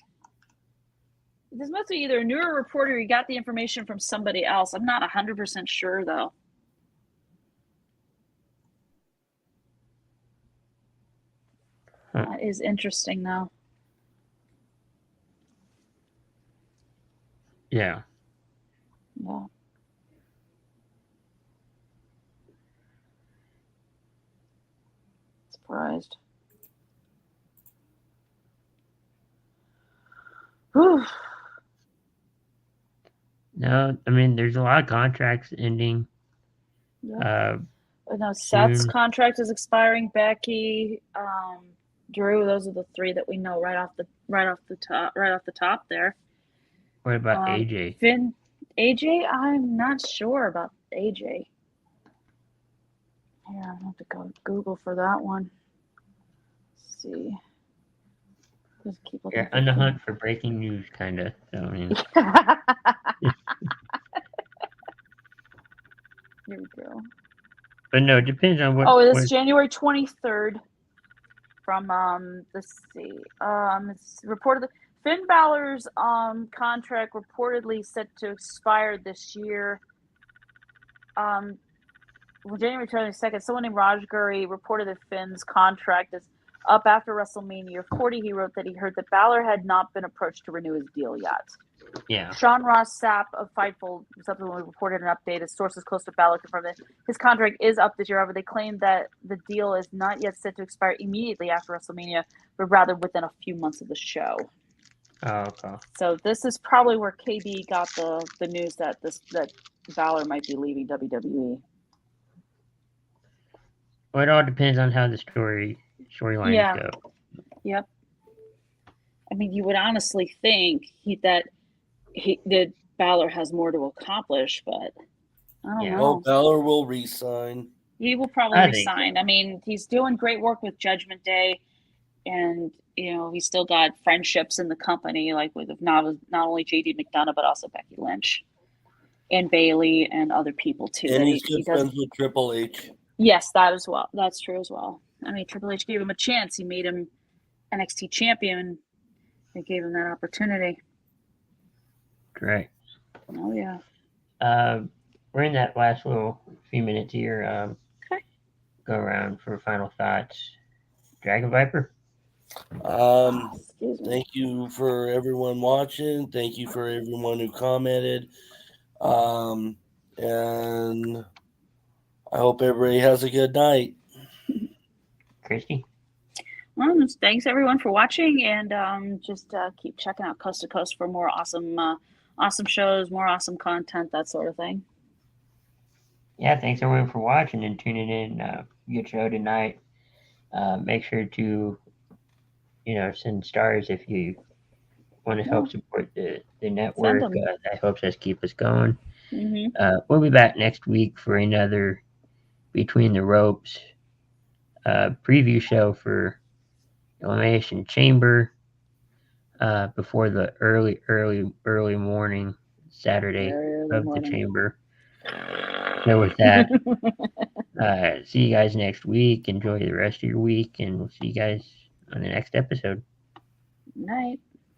This must be either a newer reporter or you got the information from somebody else. I'm not 100% sure, though. That is interesting, though. Yeah. Yeah. Surprised. Whew. No, I mean, there's a lot of contracts ending. Yeah. No, Seth's contract is expiring. Becky, Drew. Those are the three that we know right off the top there. What about AJ? Finn, AJ. I'm not sure about AJ. Yeah, I have to go Google for that one. Let's see. Just keep looking. You're on the hunt for breaking news, kind of. So, I mean. Here we go. But no, it depends on what. Oh, it's January 23rd. From let's see. It's reported that Finn Balor's contract reportedly set to expire this year. January 22nd, someone named Raj Gurry reported that Finn's contract is up after WrestleMania 40. He wrote that he heard that Balor had not been approached to renew his deal yet. Yeah. Sean Ross Sapp of Fightful subsequently reported an update as sources close to Balor confirmed that his contract is up this year. However, they claim that the deal is not yet set to expire immediately after WrestleMania, but rather within a few months of the show. Oh, okay. So this is probably where KB got the news that Balor might be leaving WWE. Well, it all depends on how the storylines go. Yep. I mean, you would honestly think that Balor has more to accomplish, but I don't know. Well, Balor will resign. He will probably resign. I mean, he's doing great work with Judgment Day, and he's still got friendships in the company, like with not only JD McDonough but also Becky Lynch and Bayley and other people too. And he's good friends with Triple H. Yes, that as well. That's true as well. I mean, Triple H gave him a chance. He made him NXT champion. They gave him that opportunity. Great. Oh, yeah. We're in that last little few minutes here. Okay. Go around for final thoughts. Dragon Viper? Thank you for everyone watching. Thank you for everyone who commented. And I hope everybody has a good night. Christy? Well, thanks everyone for watching, and just keep checking out Coast to Coast for more awesome shows, more awesome content, that sort of thing. Yeah, thanks everyone for watching and tuning in. Good show tonight. Make sure to, send stars if you want to help support the network. That helps us keep us going. Mm-hmm. We'll be back next week for another Between the Ropes preview show for Elimination Chamber before the early morning Saturday of the Chamber. So with that, see you guys next week. Enjoy the rest of your week, and we'll see you guys on the next episode. Night.